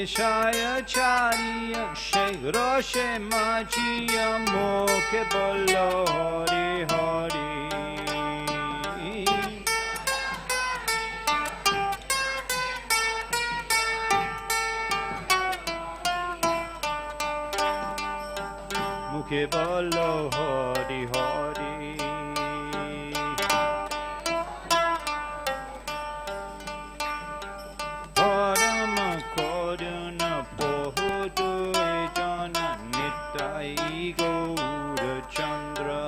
Shaya Chariya Shegroshe Machiya Moke Bolo Hari Hari Muke Bolo Hari Hari Parama Koduna Pohudu Ejana Nitai Gaura Chandra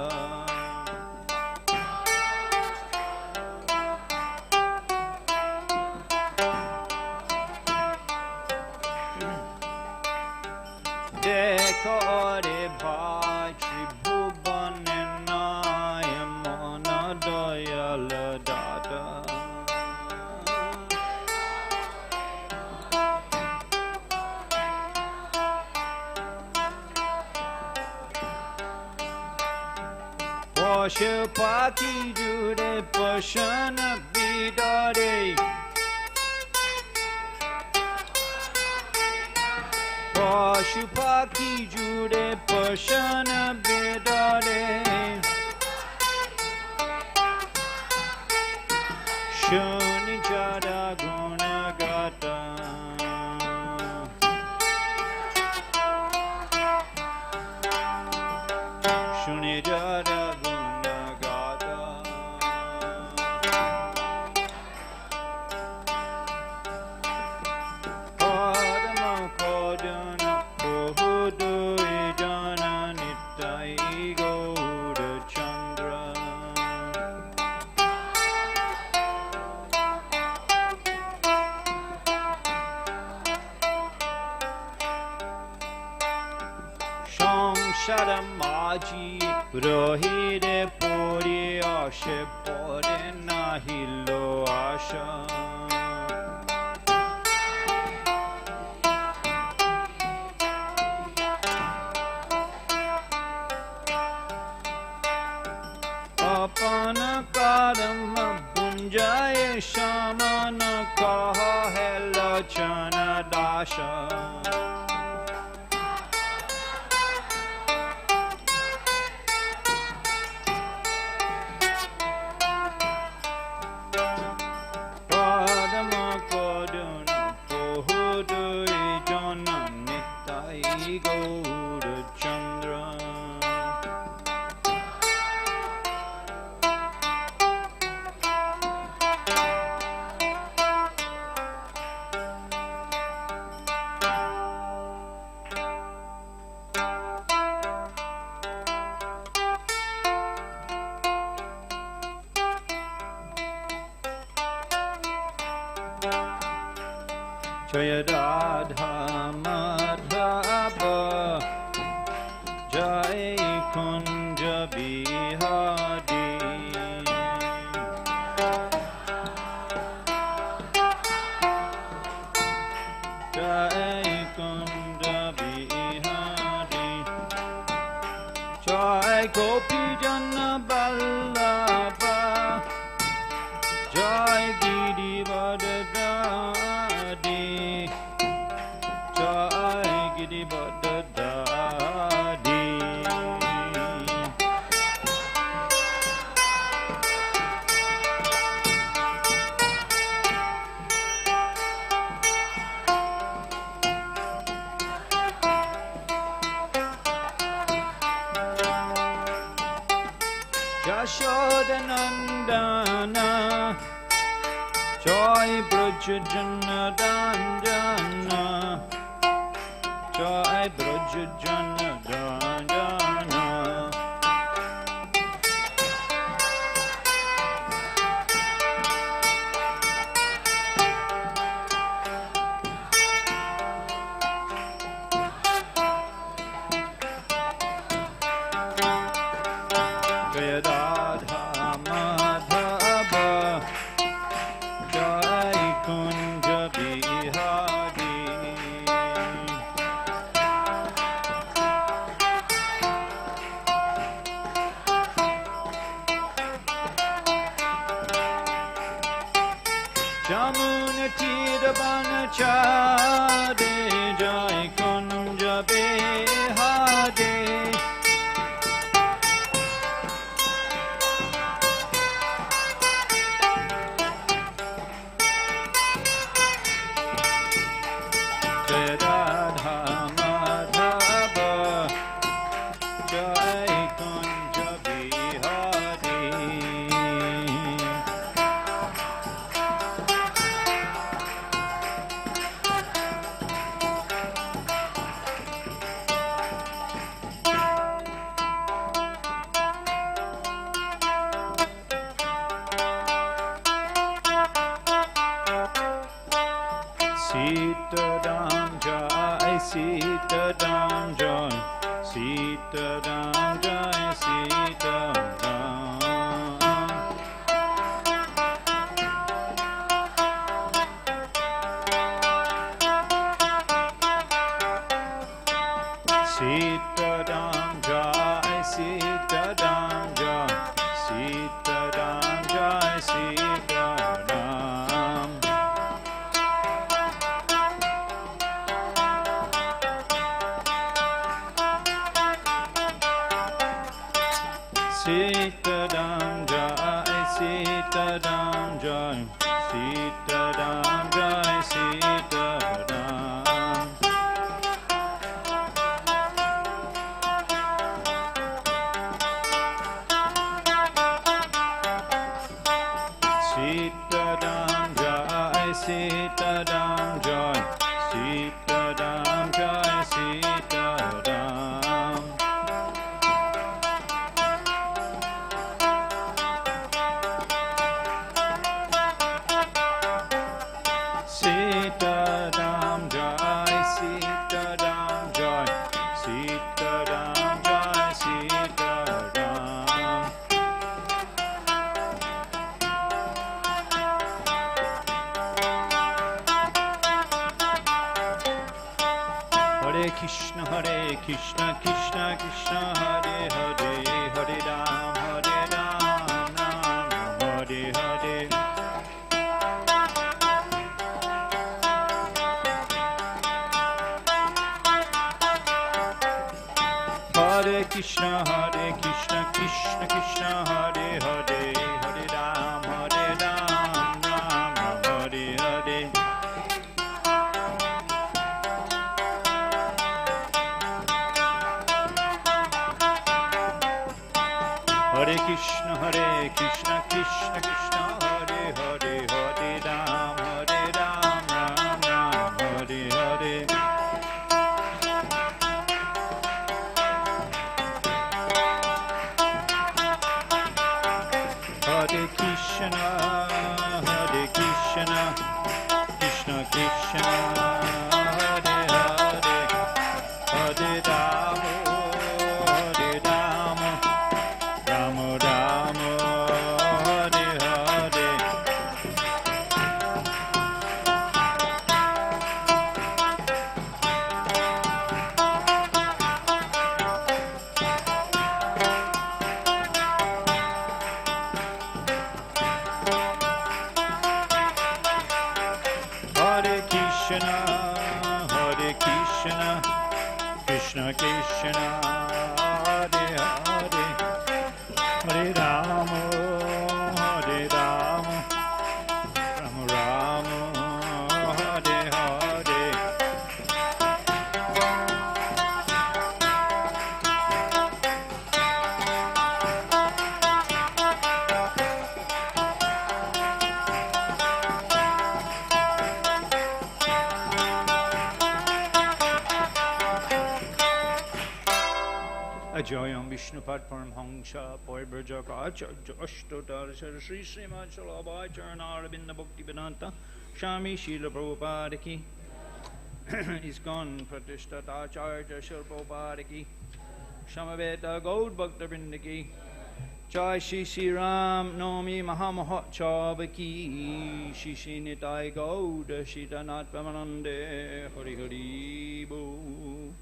Dekare Bhaji Bhubanenaya Mana Dayala Dada Pashupati Jude Pashana Bidare Pashupati Jude Pashana Bidare Shuni Jada Gunagata Shuni Jada Sharamaji Rohire Puri Ashe Pore Nahilo Asha Apana Karama Bunjaya Shamana Kaha Hela Chana Dasha Jaya Radha Madhava Jai Kunja Bihari Jai Kunja Bihari Jai Gopi Jana Vallabha Jai Giri Vadadadi Jai Giri Vadadadi Yashodanandana Joy Brajajana Dandana Joy Brajajana Dandana Jaya Radha Madhava Jai Kunja Bihari Jai Radha Madhava Jai Kunja Bihari. Sitaram Jai, Sitaram Jai, Sitaram Jai, Sitaram. Sitaram Jai, Sitaram Jai, Sitaram Jai, Sitaram. Sitaram Jai, Sitaram Jai, Sitaram Jai, Sitaram. Sitaram Jai, Sitaram Jai, Sitaram Jai, Sitaram. Sitaram Jai, Sitaram Jai, Sitaram Jai, Sitaram. Hare Krishna, Krishna Krishna, Hare Hare, Hare Ram, Ram Hare Hare. Hare Krishna, Krishna Krishna, Hare Hare, Hare Ram, Ram Hare Hare. Hare Krishna, Krishna Krishna, Hare Hare, Hare Ram, Ram Hare Hare. Hare Krishna, Krishna Krishna, Hare Hare, Hare Ram, Ram Hare Hare. Hare Krishna, Krishna Krishna, Hare Hare, Hare Ram, Ram Hare Hare. Ajoyam Vishnupad Paramhamsa Poibrajaka Acharya Ashtotar Sri Srimad Shalabhai Charanarabinda Bhakti Vedanta Shami Srila Prabhupada Ki ISKCON Pratishtata Acharya Srila Prabhupada Ki Shamaveta Gaud Bhakta Vrinda Ki Jai Shri Shri Ram Navami Mahamahotsav Ki Shri Shri Nitai Gauda Shritanat Pamanande Hari Hari Bo.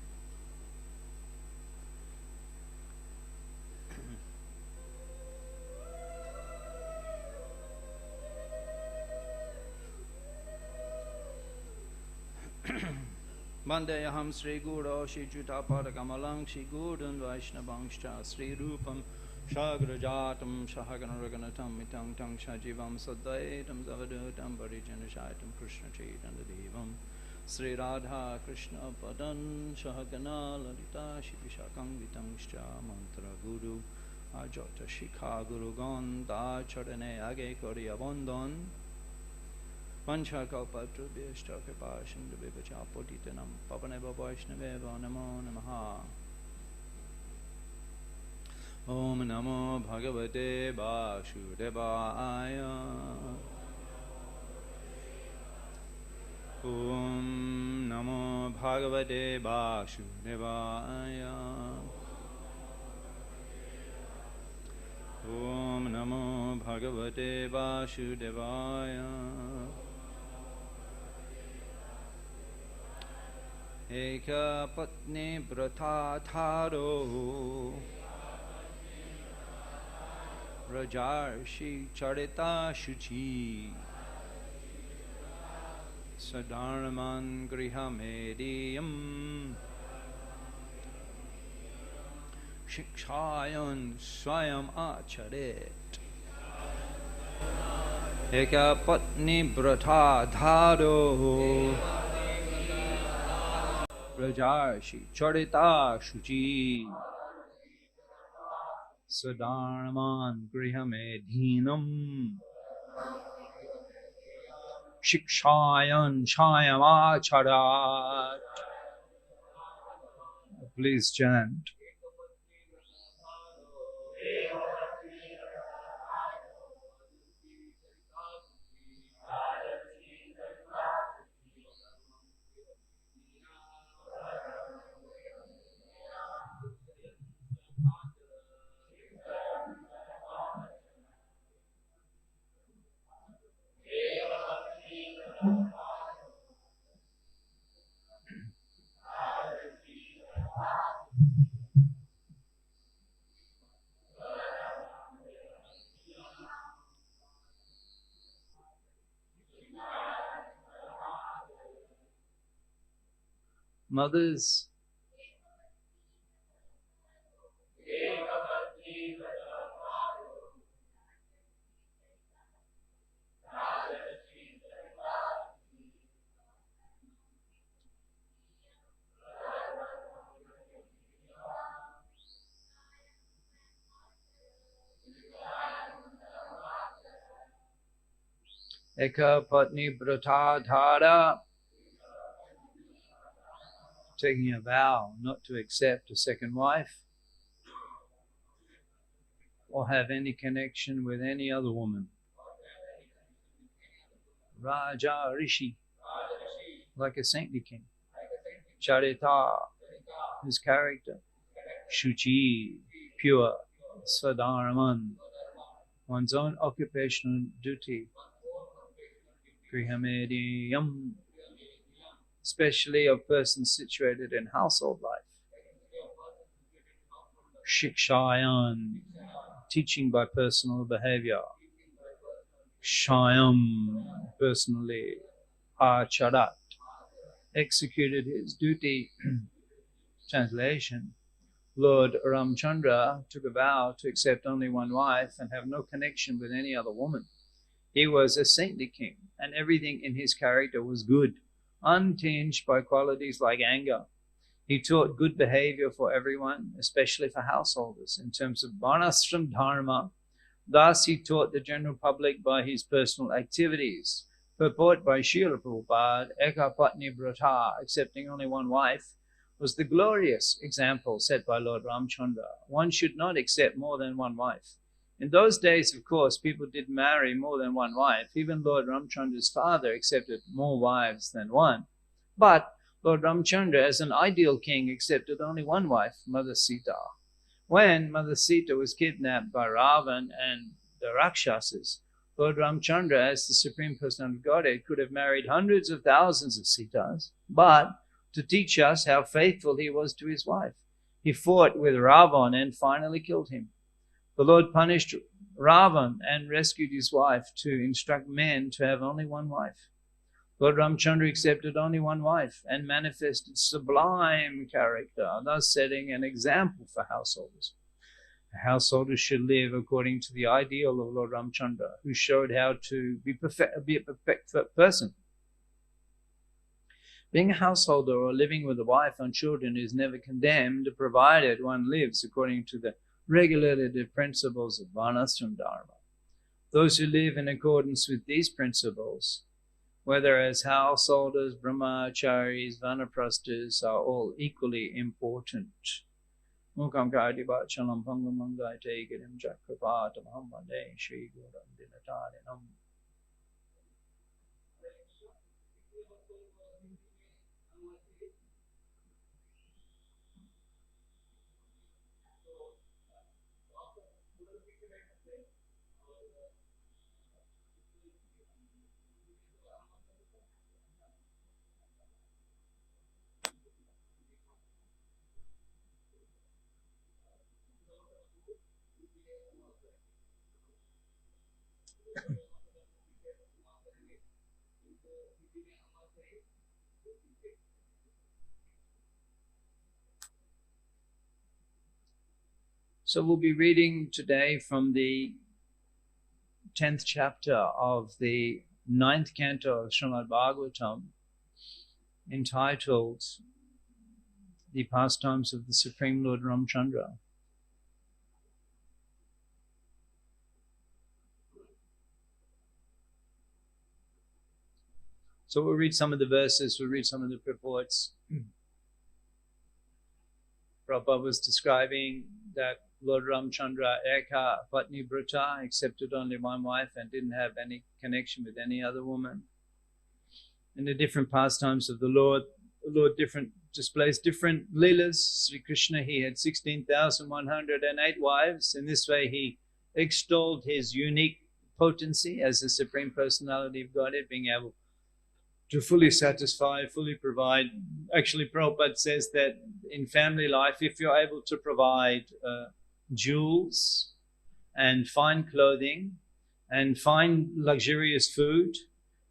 Vandeyaham Sri Guru Shri Jutapada Kamalang Shri Gurun Vaishnavangscha Sri Rupam Shagrajatam Shahaganaraganatam Mitang Tang Shajivam Sadaitam Zavadutam Parijanashaitam Krishna Chaitanya Devam Sri Radha Krishna Padan Sahagana Lalita Shivishakam Vitangscha Mantra Guru Ajota Shikha Guru Ganda Charane Age Kori Abandon Pancha Kalpatru Bishta Kripa Shindu Bibacha Potitanam Pavaneva Vaishnaveva Namo Namaha Om Namo Bhagavate Vasudevaya Om Namo Bhagavate Vasudevaya Om Namo Bhagavate Vasudevaya Eka Patni Brata Tharo Rajarshi Charita Shuchi Sadharman Grihamediyam Shikshayan Swayam Acharet Eka Patni Brata Dharo Rajarshi Charita Shuchi Sadharman Grihamedhinam Shikshayan Shayamacharat. Please chant. Mothers, Eka Patni Brata Dhara, taking a vow not to accept a second wife or have any connection with any other woman. Raja Rishi, like a saintly king. Charita, his character. Shuchi, pure. Svadharman, one's own occupational duty. Grihamediyam, especially of persons situated in household life. Shikshayan, teaching by personal behavior. Shayam, personally. Acharat, executed his duty. Translation: Lord Ramchandra took a vow to accept only one wife and have no connection with any other woman. He was a saintly king, and everything in his character was good, untinged by qualities like anger. He taught good behavior for everyone, especially for householders, in terms of varnashram dharma. Thus, he taught the general public by his personal activities. Purport by Srila Prabhupada, Eka Patni Brata, accepting only one wife, was the glorious example set by Lord Ramchandra. One should not accept more than one wife. In those days, of course, people did marry more than one wife. Even Lord Ramchandra's father accepted more wives than one. But Lord Ramchandra, as an ideal king, accepted only one wife, Mother Sita. When Mother Sita was kidnapped by Ravan and the Rakshasas, Lord Ramchandra, as the Supreme Personality of Godhead, could have married hundreds of thousands of Sitas, but to teach us how faithful he was to his wife, he fought with Ravan and finally killed him. The Lord punished Ravan and rescued his wife to instruct men to have only one wife. Lord Ramchandra accepted only one wife and manifested sublime character, thus setting an example for householders. Householders should live according to the ideal of Lord Ramchandra, who showed how to be a perfect person. Being a householder or living with a wife and children is never condemned, provided one lives according to the regulative principles of Varnashram Dharma. Those who live in accordance with these principles, whether as householders, brahmacharis, vanaprasthas, are all equally important. Mukam Kardiva Chalam Pangamangai Tegirim Chakrapatam Hamade Shree Guram Dinatarinam. So we'll be reading today from the 10th chapter of the 9th canto of Srimad Bhagavatam, entitled The Pastimes of the Supreme Lord Ramchandra. So we'll read some of the verses, we'll read some of the purports. Prabhupada was describing that Lord Ramchandra Eka Patni Brata, accepted only one wife and didn't have any connection with any other woman. In the different pastimes of the Lord displays different leelas. Sri Krishna, he had 16,108 wives. In this way he extolled his unique potency as the Supreme Personality of Godhead, being able to fully satisfy, fully provide. Actually, Prabhupada says that in family life, if you're able to provide jewels and fine clothing and fine luxurious food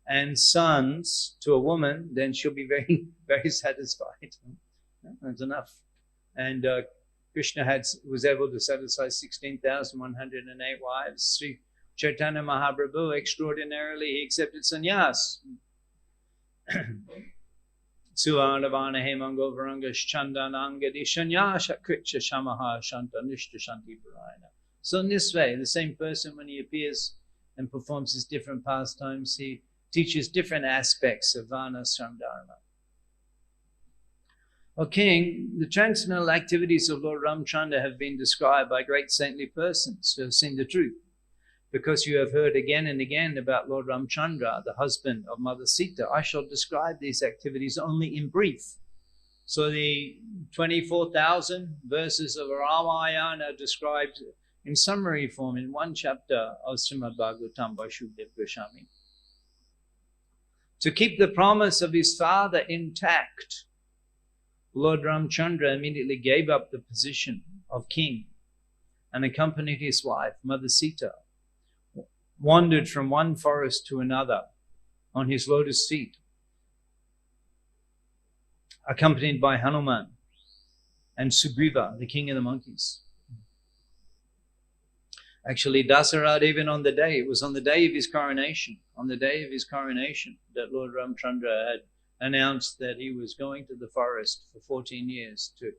and sons to a woman, then she'll be very, very satisfied. That's enough. And Krishna was able to satisfy 16,108 wives. Sri Chaitanya Mahaprabhu, extraordinarily, he accepted sannyas. Suvarnavana Hemango Varangash Chandanangadi Shanyasha Kritcha Shamaha Shanta Nishta Shanti Parayana. So in this way, the same person, when he appears and performs his different pastimes, he teaches different aspects of Varnashram Dharma. O King, the transcendental activities of Lord Ramchandra have been described by great saintly persons who have seen the truth. Because you have heard again and again about Lord Ramchandra, the husband of Mother Sita, I shall describe these activities only in brief. So the 24,000 verses of Ramayana are described in summary form in one chapter of Srimad Bhagavatam by Shukdev Goswami. To keep the promise of his father intact, Lord Ramchandra immediately gave up the position of king and accompanied his wife, Mother Sita, wandered from one forest to another on his lotus feet, accompanied by Hanuman and Sugriva, the king of the monkeys. Actually, Dasaratha, even on the day, it was on the day of his coronation, that Lord Ramchandra had announced that he was going to the forest for 14 years to,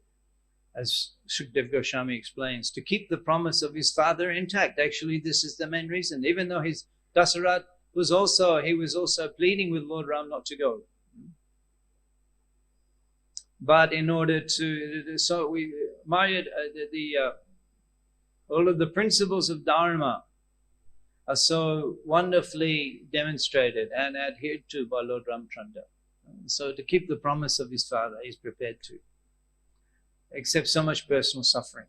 as Shukdev Goswami explains, to keep the promise of his father intact. Actually, this is the main reason. Even though his Dasaratha was also pleading with Lord Ram not to go. But in order to, so we married all of the principles of Dharma are so wonderfully demonstrated and adhered to by Lord Ramchandra. So to keep the promise of his father, he's prepared to accept so much personal suffering.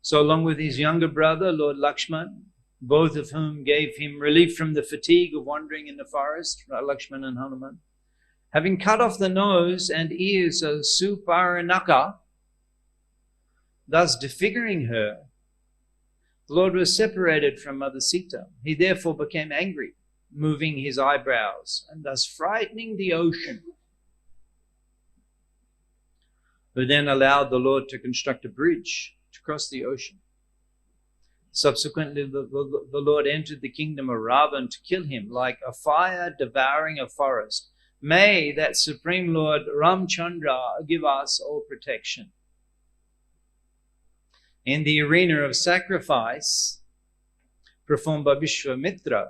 So along with his younger brother, Lord Lakshman, both of whom gave him relief from the fatigue of wandering in the forest, Lakshman and Hanuman, having cut off the nose and ears of Suparanaka, thus disfiguring her, the Lord was separated from Mother Sita. He therefore became angry, moving his eyebrows and thus frightening the ocean, who then allowed the Lord to construct a bridge to cross the ocean. Subsequently, the Lord entered the kingdom of Ravan to kill him, like a fire devouring a forest. May that Supreme Lord Ramchandra give us all protection. In the arena of sacrifice performed by Vishwamitra,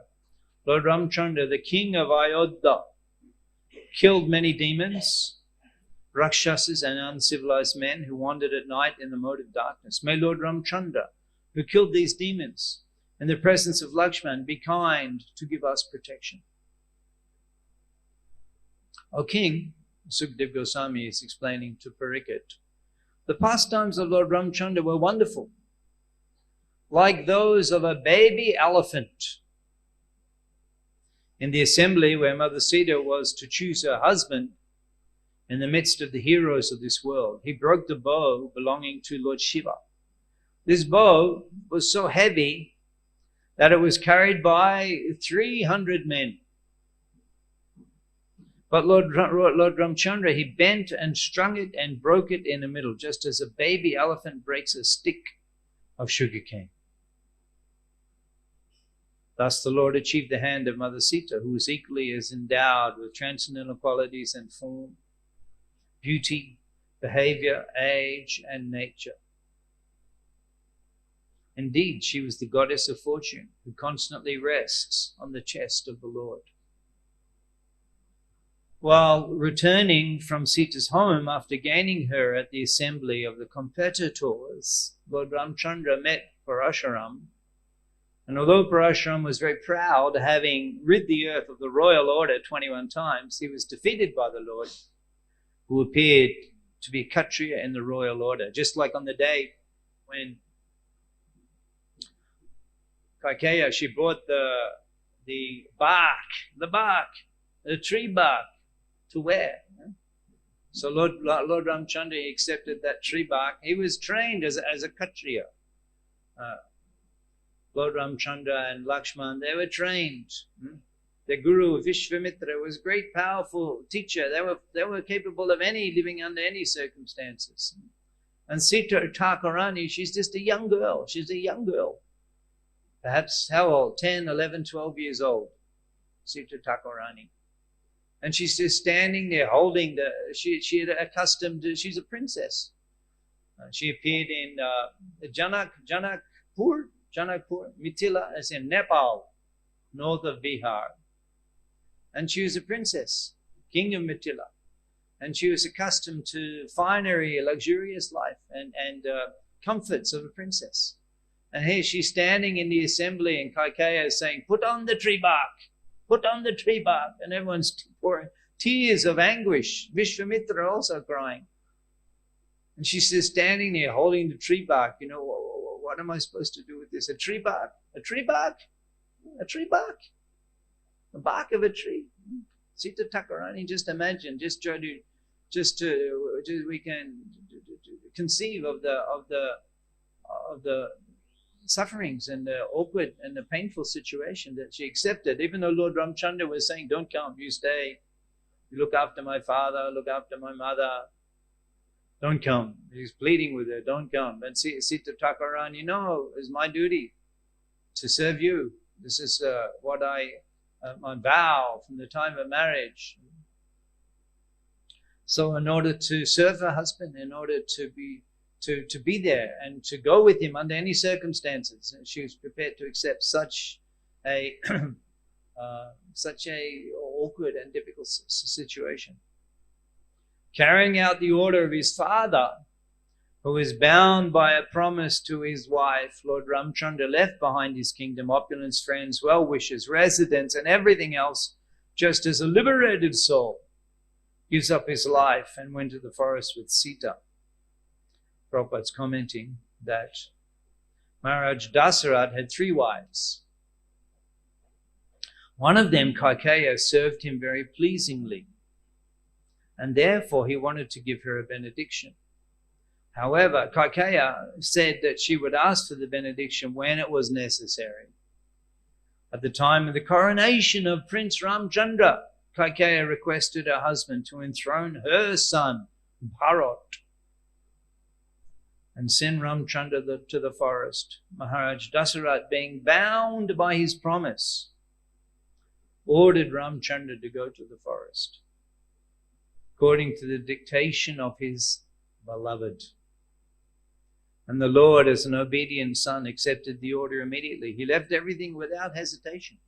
Lord Ramchandra, the king of Ayodhya, killed many demons, rakshasas, and uncivilized men who wandered at night in the mode of darkness. May Lord Ramchandra, who killed these demons, in the presence of Lakshman, be kind to give us protection. O King, Sukdev Goswami is explaining to Parikshit, the pastimes of Lord Ramchandra were wonderful, like those of a baby elephant. In the assembly where Mother Sita was to choose her husband, in the midst of the heroes of this world, he broke the bow belonging to Lord Shiva. This bow was so heavy that it was carried by 300 men. But Lord Ramchandra, he bent and strung it and broke it in the middle, just as a baby elephant breaks a stick of sugarcane. Thus the Lord achieved the hand of Mother Sita, who was equally as endowed with transcendental qualities and form, beauty, behavior, age, and nature. Indeed, she was the goddess of fortune, who constantly rests on the chest of the Lord. While returning from Sita's home after gaining her at the assembly of the competitors, Lord Ramchandra met Parashuram. And although Parashuram was very proud, having rid the earth of the royal order 21 times, he was defeated by the Lord, who appeared to be Kshatriya in the royal order. Just like on the day when Kaikeya, she brought the tree bark to wear. So Lord Ramchandra, he accepted that tree bark. He was trained as a Kshatriya. Lord Ramchandra and Lakshman, they were trained. The Guru Vishwamitra was a great, powerful teacher. They were capable of living under any circumstances. And Sita Thakurani, she's just a young girl. She's a young girl. Perhaps how old? 10, 11, 12 years old. Sita Thakurani. And she's just standing there holding she had accustomed to, she's a princess. She appeared in Janakpur, Mithila, as in Nepal, north of Bihar. And she was a princess, king of Mithila. And she was accustomed to finery, luxurious life, and comforts of a princess. And here she's standing in the assembly, and Kaikeya is saying, "Put on the tree bark, put on the tree bark." And everyone's pouring tears of anguish. Vishwamitra also crying. And she's just standing there holding the tree bark. You know, what am I supposed to do with this? A tree bark? A tree bark? A tree bark? The bark of a tree? Sita Thakurani, just imagine, we can conceive of the sufferings and the awkward and the painful situation that she accepted, even though Lord Ramchandra was saying, "Don't come, you stay. You look after my father, look after my mother. Don't come." He's pleading with her, "Don't come." And Sita Thakurani, "No, it's my duty to serve you. This is what my vow from the time of marriage." So in order to serve her husband, in order to be there and to go with him under any circumstances, and she was prepared to accept such a awkward and difficult situation. Carrying out the order of his father, who was bound by a promise to his wife, Lord Ramchandra left behind his kingdom, opulence, friends, well-wishers, residents, and everything else, just as a liberated soul gives up his life and went to the forest with Sita. Prabhupada's commenting that Maharaj Dasarat had 3 wives. One of them, Kaikeya, served him very pleasingly, and therefore he wanted to give her a benediction. However, Kaikeya said that she would ask for the benediction when it was necessary. At the time of the coronation of Prince Ramchandra, Kaikeya requested her husband to enthrone her son, Bharat. and send Ramchandra to the forest. Maharaj Dasarat, being bound by his promise, ordered Ramchandra to go to the forest, according to the dictation of his beloved. And the Lord, as an obedient son, accepted the order immediately. He left everything without hesitation.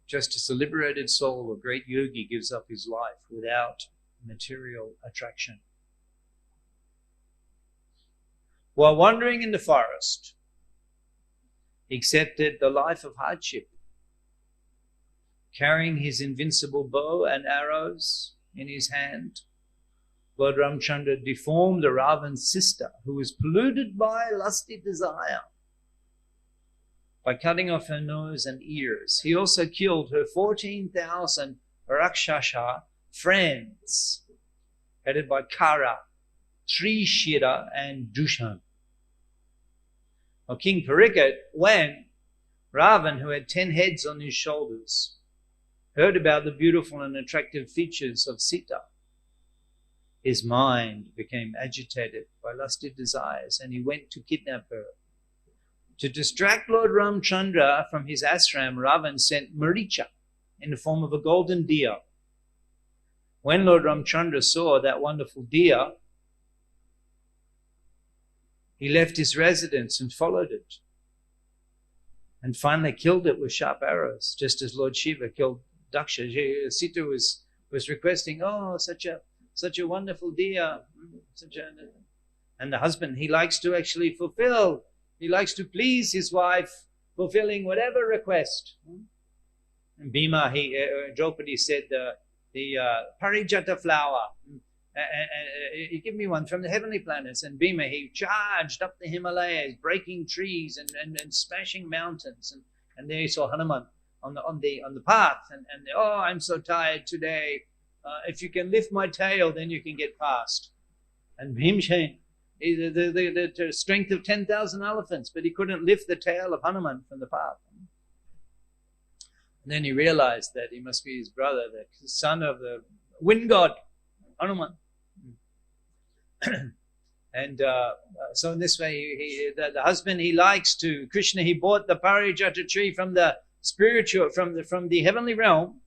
Just as a liberated soul, a great yogi gives up his life without material attraction. While wandering in the forest, he accepted the life of hardship, carrying his invincible bow and arrows in his hand. Lord Ramchandra deformed the Ravan's sister, who was polluted by lusty desire, by cutting off her nose and ears. He also killed her 14,000 Rakshasa friends, headed by Kara, Trishira, and Dushan. Now, King Parikshit, when Ravan, who had 10 heads on his shoulders, heard about the beautiful and attractive features of Sita, his mind became agitated by lusty desires, and he went to kidnap her. To distract Lord Ramchandra from his ashram, Ravan sent Maricha in the form of a golden deer. When Lord Ramchandra saw that wonderful deer, he left his residence and followed it, and finally killed it with sharp arrows, just as Lord Shiva killed Daksha. Sita was requesting, oh, such a wonderful deer, and the husband, he likes to actually fulfill. He likes to please his wife, fulfilling whatever request. And Bhima, Draupadi said, the Parijata flower, you give me one from the heavenly planets. And Bhima, he charged up the Himalayas, breaking trees and smashing mountains. And there he saw Hanuman on the path. And oh, I'm so tired today. If you can lift my tail, then you can get past. And Bhimsen, the strength of 10,000 elephants, but he couldn't lift the tail of Hanuman from the path. And then he realized that he must be his brother, the son of the wind god, Hanuman. And so in this way, the husband, he likes to, Krishna, he bought the Parijata tree from the spiritual, from the heavenly realm.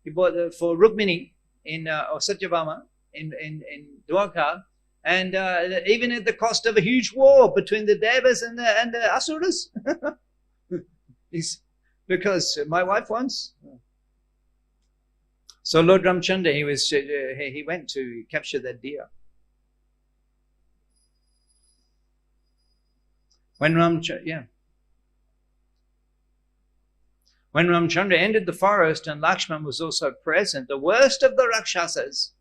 He bought it for Rukmini or Satyabhama in Dwarka. And even at the cost of a huge war between the Devas and the Asuras. Because my wife wants. So Lord Ramchandra, he went to capture that deer. When Ramchandra entered the forest and Lakshman was also present, the worst of the Rakshasas,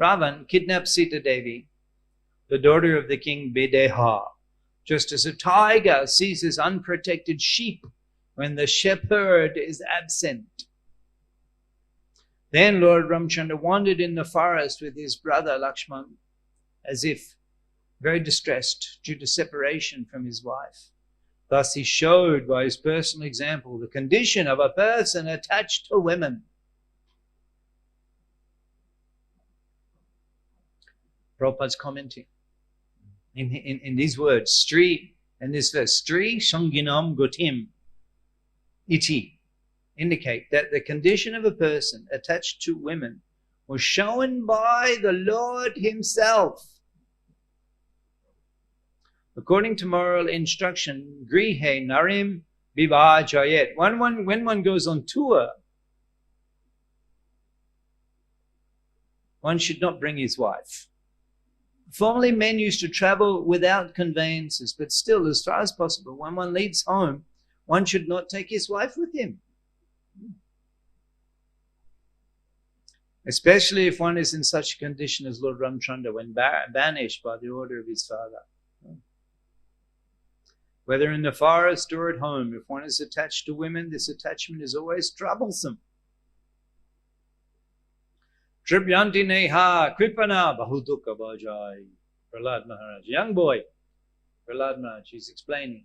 Ravan, kidnapped Sita Devi, the daughter of the king Videha, just as a tiger seizes unprotected sheep when the shepherd is absent. Then Lord Ramchandra wandered in the forest with his brother Lakshman, as if very distressed due to separation from his wife. Thus he showed by his personal example the condition of a person attached to women. Prabhupada's commenting in these words, Shree, in this verse, Shree Sanginam Gotim Iti, indicate that the condition of a person attached to women was shown by the Lord himself. According to moral instruction, Grihe Narim Vivajayet. When one goes on tour, one should not bring his wife. Formerly, men used to travel without conveyances, but still, as far as possible, when one leaves home, one should not take his wife with him. Especially if one is in such a condition as Lord Ramchandra, when banished by the order of his father. Whether in the forest or at home, if one is attached to women, this attachment is always troublesome. Tribyanti neha kripana bahudukha bhajai. Prahlad Maharaj, young boy, Prahlad Maharaj, he's explaining.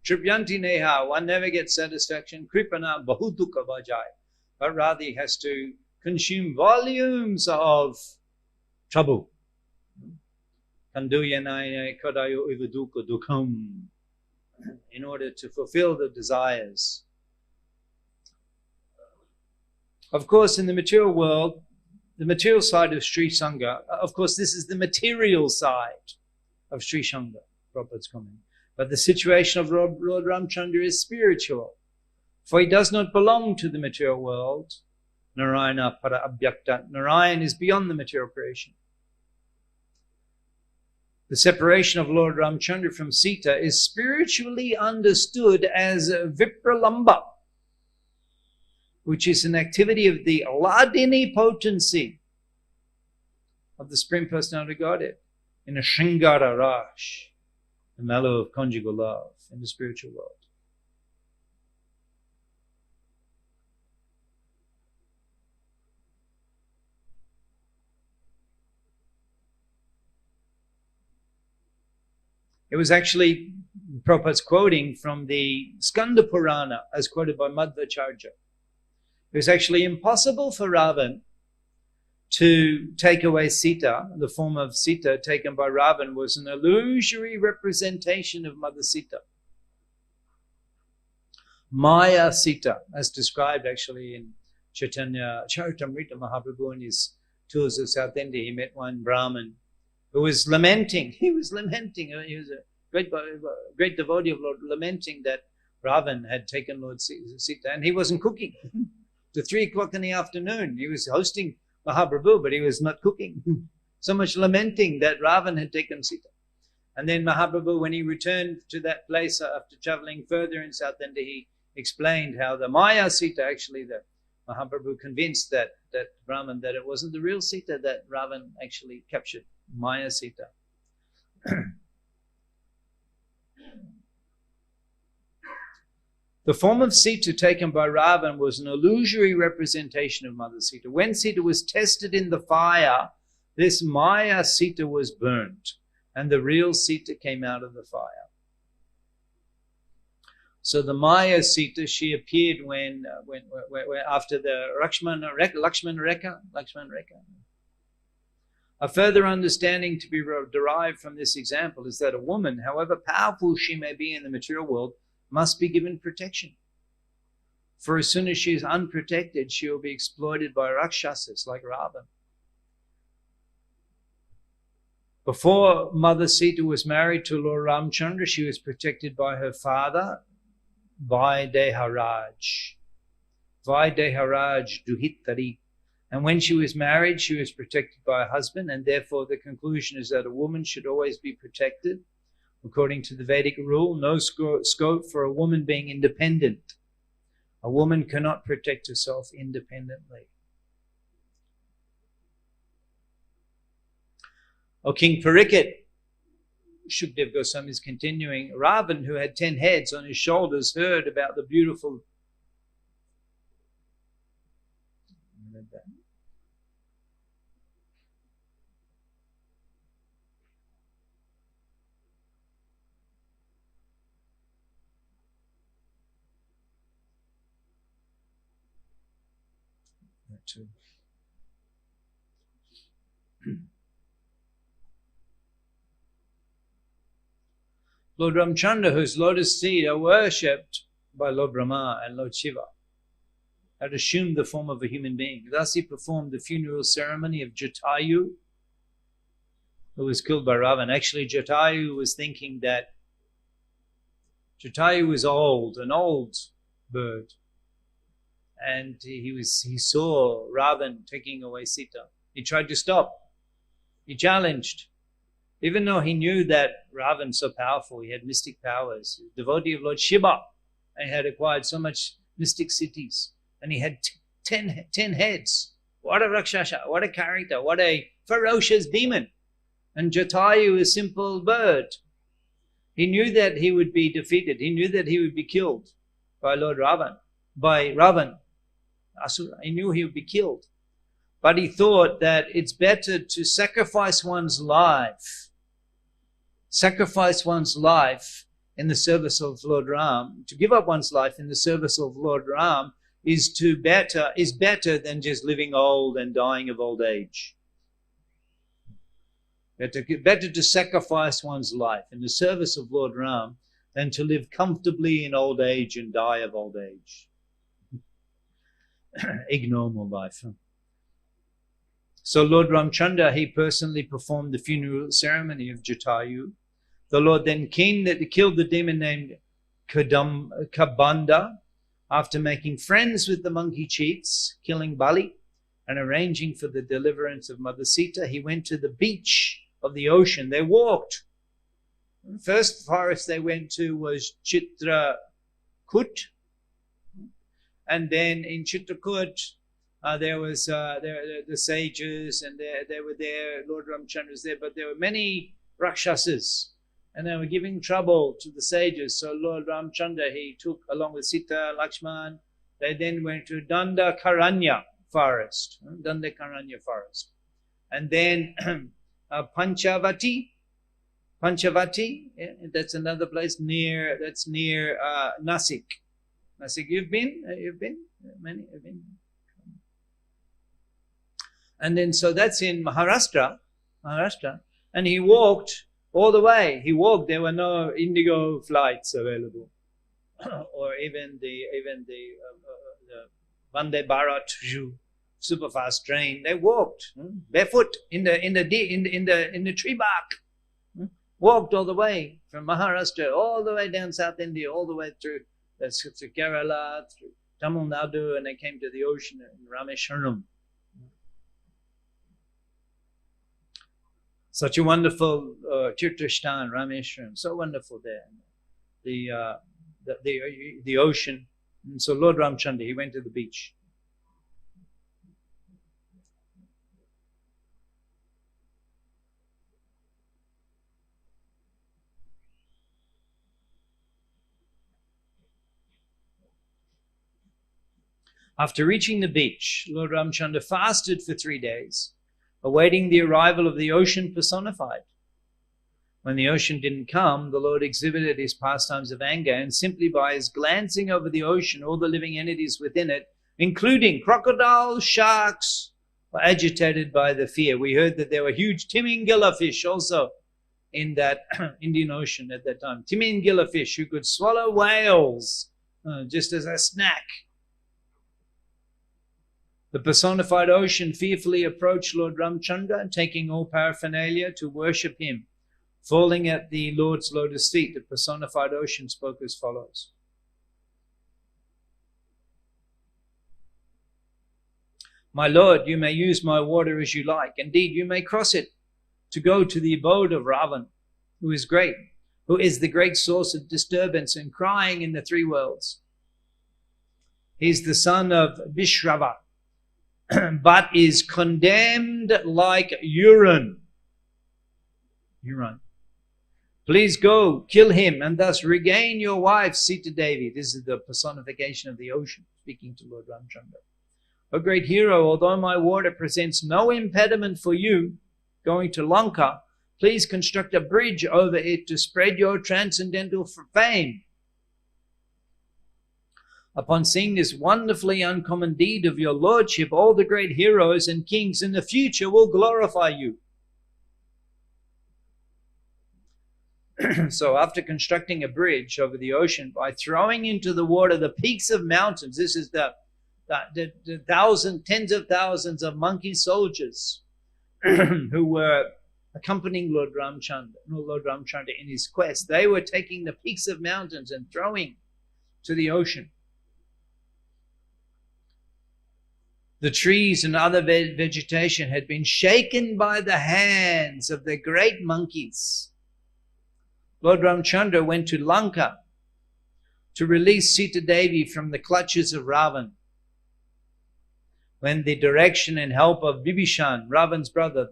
Tribyanti neha, one never gets satisfaction. Kripana bahudukha bhajai. But rather he has to consume volumes of trouble. Kanduyanaya Kadayo Ivaduka Dukham, in order to fulfill the desires. Of course, in the material world, the material side of Shree Sangha, of course, this is the material side of Shree Sangha, Prabhupada's comment. But the situation of Lord Ramchandra is spiritual, for he does not belong to the material world. Narayana para abhyakta. Narayan is beyond the material creation. The separation of Lord Ramchandra from Sita is spiritually understood as vipralamba, which is an activity of the Ladini potency of the Supreme Personality of Godhead in a Shringara Rash, the mellow of conjugal love in the spiritual world. It was actually, Prabhupada's quoting from the Skanda Purana as quoted by Madhvacharya. It was actually impossible for Ravan to take away Sita. The form of Sita taken by Ravan was an illusory representation of Mother Sita. Maya Sita, as described actually in Chaitanya Charitamrita Mahaprabhu in his tours of South India. He met one Brahmin who was lamenting. He was lamenting. He was a great devotee of Lord, lamenting that Ravan had taken Lord Sita, and he wasn't cooking. To 3 o'clock in the afternoon, he was hosting Mahaprabhu, but he was not cooking. So much lamenting that Ravan had taken Sita. And then Mahaprabhu, when he returned to that place after traveling further in South India, he explained how the Maya Sita, actually, the Mahaprabhu convinced that Brahman that it wasn't the real Sita that Ravan actually captured. Maya Sita. The form of Sita taken by Ravan was an illusory representation of Mother Sita. When Sita was tested in the fire, this Maya Sita was burnt, and the real Sita came out of the fire. So the Maya Sita, she appeared when after the Lakshmana Rekha. A further understanding to be derived from this example is that a woman, however powerful she may be in the material world, must be given protection. For as soon as she is unprotected, she will be exploited by Rakshasas like Ravan. Before Mother Sita was married to Lord Ramchandra, she was protected by her father, Vaideharaj. Vaideharaj Duhittari. And when she was married, she was protected by her husband, and therefore the conclusion is that a woman should always be protected. According to the Vedic rule, no scope for a woman being independent. A woman cannot protect herself independently. O King Parikit, Shukdev Goswami is continuing, Ravan, who had 10 heads on his shoulders, heard about the beautiful... Too. Lord Ramchandra, whose lotus feet are worshipped by Lord Brahma and Lord Shiva, had assumed the form of a human being. Thus he performed the funeral ceremony of Jatayu, who was killed by Ravan. Actually, Jatayu was thinking that Jatayu was old, an old bird. And he saw Ravan taking away Sita. He tried to stop. He challenged. Even though he knew that Ravan so powerful, he had mystic powers, devotee of Lord Shiva, and he had acquired so much mystic cities. And he had 10 heads. What a Rakshasa, what a character, what a ferocious demon. And Jatayu, a simple bird. He knew that he would be defeated. He knew that he would be killed by Lord Ravan, by Ravan. Asura. He knew he would be killed. But he thought that it's better to sacrifice one's life in the service of Lord Ram. To give up one's life in the service of Lord Ram is better than just living old and dying of old age. Better to sacrifice one's life in the service of Lord Ram than to live comfortably in old age and die of old age. Ignoble life. Huh? So Lord Ramchandra, he personally performed the funeral ceremony of Jatayu. The Lord then killed the demon named Kabanda. After making friends with the monkey chiefs, killing Bali, and arranging for the deliverance of Mother Sita, he went to the beach of the ocean. They walked. The first forest they went to was Chitrakoot. And then in Chitrakoot, there was the sages, and they were there. Lord Ramchandra was there, but there were many Rakshasas, and they were giving trouble to the sages. So Lord Ramchandra, he took along with Sita, Lakshman. They then went to Dandakaranya forest, and then Panchavati, yeah, that's another place near Nasik. Nasik, you've been? Many have been. And then, so that's in Maharashtra, and he walked all the way. He walked. There were no Indigo flights available, or even the Vande Bharat superfast train. They walked barefoot in the tree bark. Walked all the way from Maharashtra, all the way down South India, all the way through Kerala, through Tamil Nadu, and they came to the ocean in Rameshwaram. Such a wonderful Tirthastan, Rameshwaram, so wonderful there. The ocean. And so Lord Ramchandra, he went to the beach. After reaching the beach, Lord Ramchandra fasted for 3 days, awaiting the arrival of the ocean personified. When the ocean didn't come, the Lord exhibited his pastimes of anger, and simply by his glancing over the ocean, all the living entities within it, including crocodiles, sharks, were agitated by the fear. We heard that there were huge Timingila fish also in that Indian Ocean at that time. Timingila fish who could swallow whales just as a snack. The personified ocean fearfully approached Lord Ramchandra, taking all paraphernalia to worship him. Falling at the Lord's lotus feet, the personified ocean spoke as follows. My Lord, you may use my water as you like. Indeed, you may cross it to go to the abode of Ravan, who is the great source of disturbance and crying in the 3 worlds. He is the son of Vishrava, but is condemned like urine. Please go, kill him, and thus regain your wife, Sita Devi. This is the personification of the ocean, speaking to Lord Ramchandra. O great hero, although my water presents no impediment for you going to Lanka, please construct a bridge over it to spread your transcendental fame. Upon seeing this wonderfully uncommon deed of your lordship, all the great heroes and kings in the future will glorify you. So after constructing a bridge over the ocean by throwing into the water the peaks of mountains, this is the tens of thousands of monkey soldiers who were accompanying Lord Ramchandra in his quest. They were taking the peaks of mountains and throwing to the ocean. The trees and other vegetation had been shaken by the hands of the great monkeys. Lord Ramchandra went to Lanka to release Sita Devi from the clutches of Ravan. When the direction and help of Vibhishan, Ravan's brother,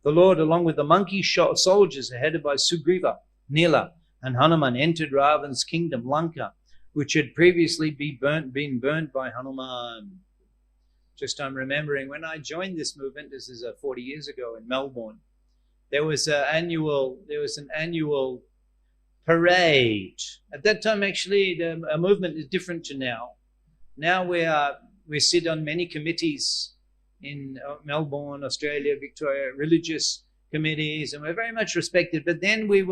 the Lord, along with the monkey soldiers headed by Sugriva, Nila, and Hanuman, entered Ravan's kingdom, Lanka, which had previously been burnt by Hanuman. Just I'm remembering when I joined this movement, this is 40 years ago in Melbourne, there was an annual parade. At that time, actually, the movement is different to now. Now we sit on many committees in Melbourne, Australia, Victoria, religious committees, and we're very much respected. But then we'd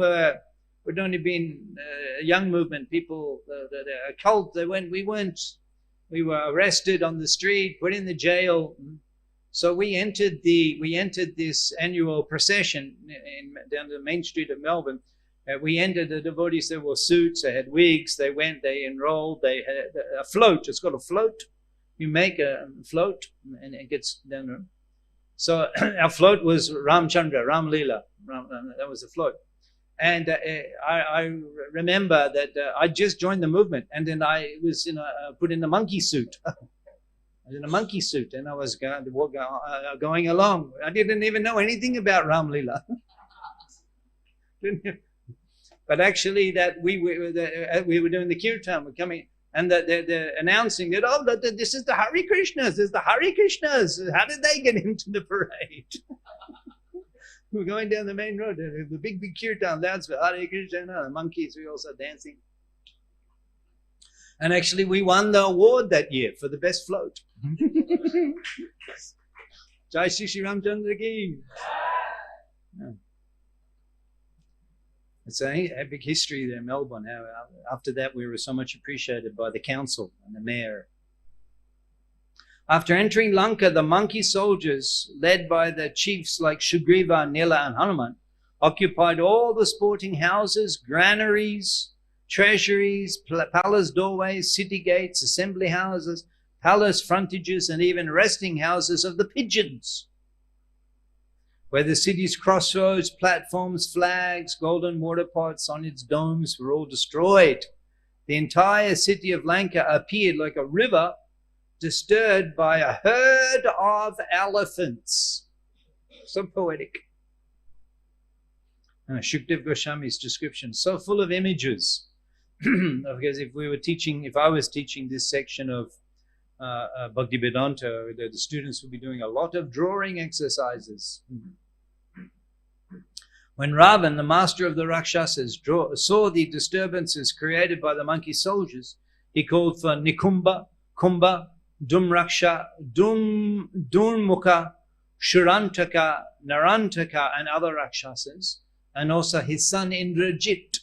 only been a young movement. People, a cult. We were arrested on the street, put in the jail. So we entered this annual procession down the main street of Melbourne. We entered. The devotees, they wore suits, they had wigs, they enrolled, they had a float. It's called a float. You make a float and it gets down. So our float was Ramchandra, Ram Leela. That was the float. And I remember that I just joined the movement, and then I was put in a monkey suit. I was in a monkey suit, and I was going along. I didn't even know anything about Ram Leela. But actually, that we were doing the kirtan, we're coming, and they're announcing that this is the Hare Krishnas. This is the Hare Krishnas. How did they get into the parade? We're going down the main road. The big kirtan, that's for Hare Krishna. The monkeys, we also dancing. And actually, we won the award that year for the best float. Jai Shri Ramchandra ki. Yeah. It's an epic history there in Melbourne. After that, we were so much appreciated by the council and the mayor. After entering Lanka, the monkey soldiers, led by the chiefs like Sugriva, Nila, and Hanuman, occupied all the sporting houses, granaries, treasuries, palace doorways, city gates, assembly houses, palace frontages, and even resting houses of the pigeons. Where the city's crossroads, platforms, flags, golden water pots on its domes were all destroyed. The entire city of Lanka appeared like a river disturbed by a herd of elephants. So poetic. Shukdev Goswami's description, so full of images. Because if I was teaching this section of Bhaktivedanta, the students would be doing a lot of drawing exercises. When Ravan, the master of the Rakshasas, saw the disturbances created by the monkey soldiers, he called for Nikumba, Kumbha, Dumraksha, Durmukha, Shurantaka, Narantaka, and other Rakshasas, and also his son Indrajit.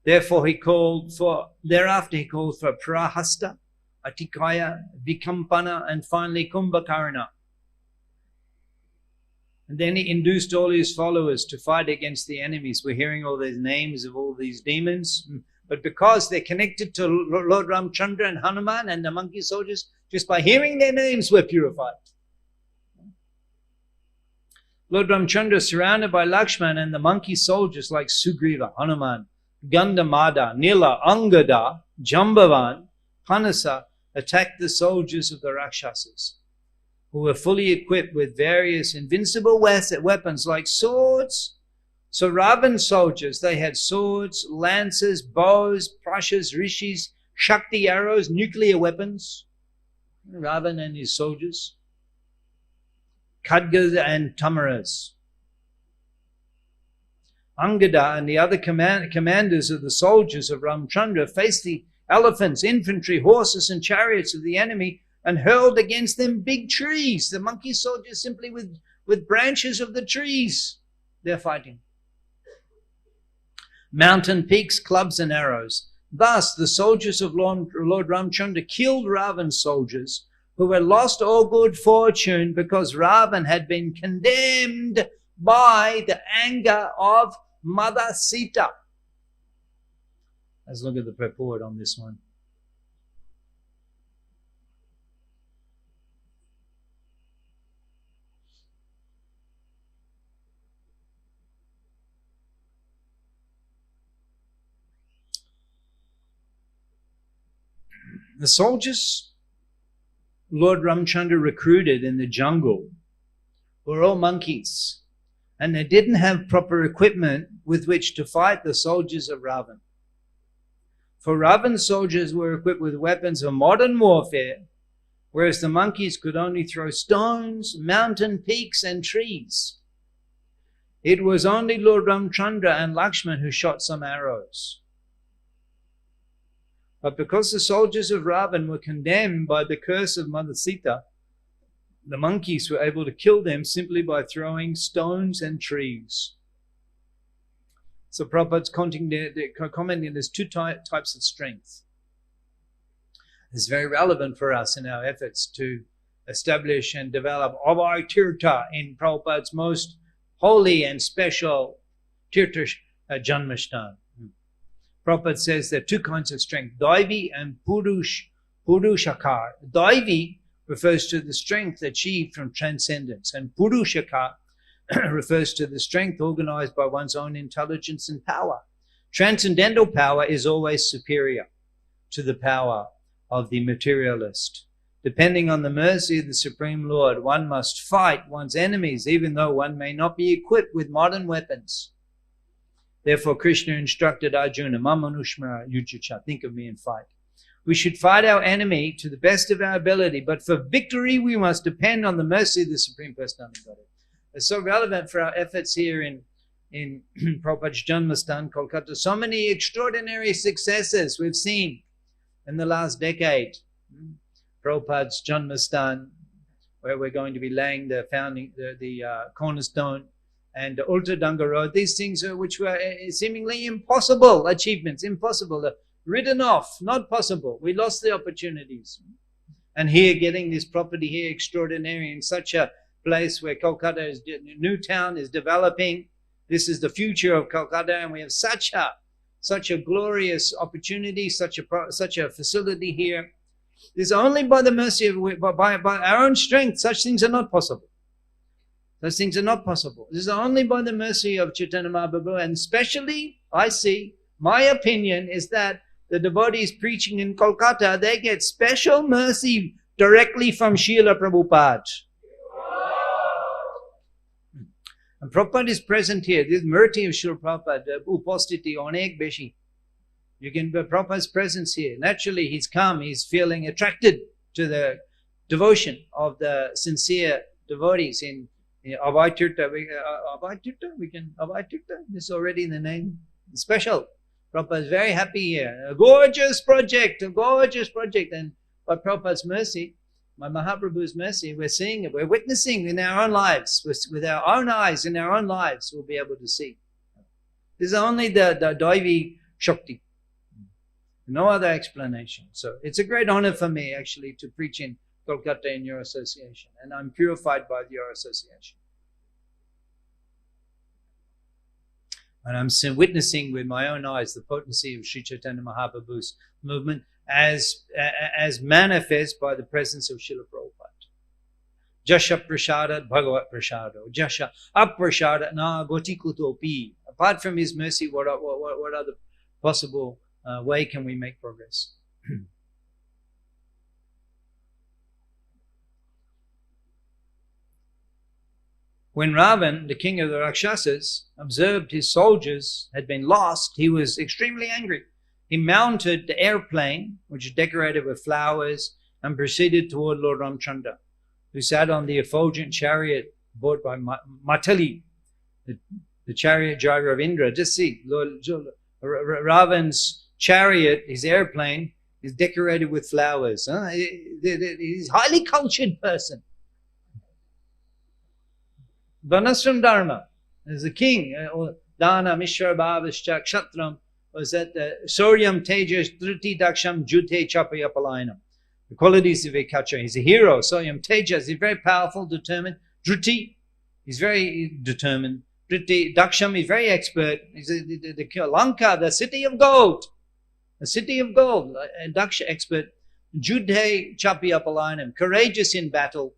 Thereafter he called for Prahasta, Atikaya, Vikampana, and finally Kumbhakarna. And then he induced all his followers to fight against the enemies. We're hearing all these names of all these demons. But because they're connected to Lord Ramchandra and Hanuman and the monkey soldiers, just by hearing their names, we're purified. Lord Ramchandra, surrounded by Lakshman and the monkey soldiers like Sugriva, Hanuman, Gandhamada, Nila, Angada, Jambavan, Hanasa, attacked the soldiers of the Rakshasas, who were fully equipped with various invincible weapons like swords. So Ravan's soldiers, they had swords, lances, bows, prashas, rishis, shakti arrows, nuclear weapons. Ravan and his soldiers. Khadgas and tamaras. Angada and the other commanders of the soldiers of Ramchandra faced the elephants, infantry, horses, and chariots of the enemy and hurled against them big trees. The monkey soldiers simply with branches of the trees, they're fighting. Mountain peaks, clubs, and arrows. Thus, the soldiers of Lord Ramchandra killed Ravan's soldiers, who had lost all good fortune because Ravan had been condemned by the anger of Mother Sita. Let's look at the purport on this one. The soldiers Lord Ramchandra recruited in the jungle were all monkeys, and they didn't have proper equipment with which to fight the soldiers of Ravan. For Ravan's soldiers were equipped with weapons of modern warfare, whereas the monkeys could only throw stones, mountain peaks, and trees. It was only Lord Ramchandra and Lakshman who shot some arrows. But because the soldiers of Ravan were condemned by the curse of Mother Sita, the monkeys were able to kill them simply by throwing stones and trees. So Prabhupada's commenting there's two types of strength. It's very relevant for us in our efforts to establish and develop Abhay Tirtha in Prabhupada's most holy and special Tirtha Janmastan. Prabhupada says there are two kinds of strength, Daivi and Purushakar. Daivi refers to the strength achieved from transcendence, and Purushakar refers to the strength organized by one's own intelligence and power. Transcendental power is always superior to the power of the materialist. Depending on the mercy of the Supreme Lord, one must fight one's enemies, even though one may not be equipped with modern weapons. Therefore, Krishna instructed Arjuna, Mamanushmara Yujacha, think of me and fight. We should fight our enemy to the best of our ability, but for victory we must depend on the mercy of the Supreme Personality of Godhead. It's so relevant for our efforts here in Prabhupada's Janmastan, Kolkata. So many extraordinary successes we've seen in the last decade. Prabhupada's Janmastan, where we're going to be laying the cornerstone, and the Ulta Danga Road. These things which were seemingly impossible achievements, impossible, written off, not possible. We lost the opportunities. And here, getting this property here, extraordinary, in such a place where Kolkata is, new town is developing. This is the future of Kolkata, and we have such a glorious opportunity, such a facility here. This is only by the mercy of, by our own strength, such things are not possible. Those things are not possible. This is only by the mercy of Chaitanya Mahaprabhu, and especially, I see, my opinion is that the devotees preaching in Kolkata, they get special mercy directly from Srila Prabhupada. And Prabhupada is present here. This mercy of Srila Prabhupada, upastiti onek beshi. You can, Prabhupada's presence here. Naturally, he's come, he's feeling attracted to the devotion of the sincere devotees in Abhay Tirtha. Abhay Tirtha, this is already in the name. It's special. Prabhupada is very happy here. A gorgeous project. And by Prabhupada's mercy, by Mahaprabhu's mercy, we're seeing it. We're witnessing in our own lives. With our own eyes, in our own lives, we'll be able to see. This is only the Daivi Shakti. No other explanation. So it's a great honor for me, actually, to preach in Kolkata in your association. And I'm purified by your association. And I'm witnessing with my own eyes the potency of Sri Chaitanya Mahaprabhu's movement as manifest by the presence of Srila Prabhupada. Jasha prasadat bhagavat prasado. Jasha aprasada na gotikutopi. Apart from his mercy, what other possible way can we make progress? When Ravan, the king of the Rakshasas, observed his soldiers had been lost, he was extremely angry. He mounted the airplane, which is decorated with flowers, and proceeded toward Lord Ramchandra, who sat on the effulgent chariot brought by Matali, the chariot driver of Indra. Just see, Ravan's chariot, his airplane, is decorated with flowers. He's a highly cultured person. Vanasram Dharma, as a king, Dana Mishra Bhavascha Kshatram, was that Soryam Tejas Dhruti Daksham Jute Chapayapalayana. The qualities of a Kacha. He's a hero. Soryam Tejas, he's very powerful, determined. Dhruti, he's very determined. Dhruti Daksham, he's very expert. He's the Lanka, the city of gold. The city of gold, a Daksha expert. Judhe Chapayapalayana, courageous in battle.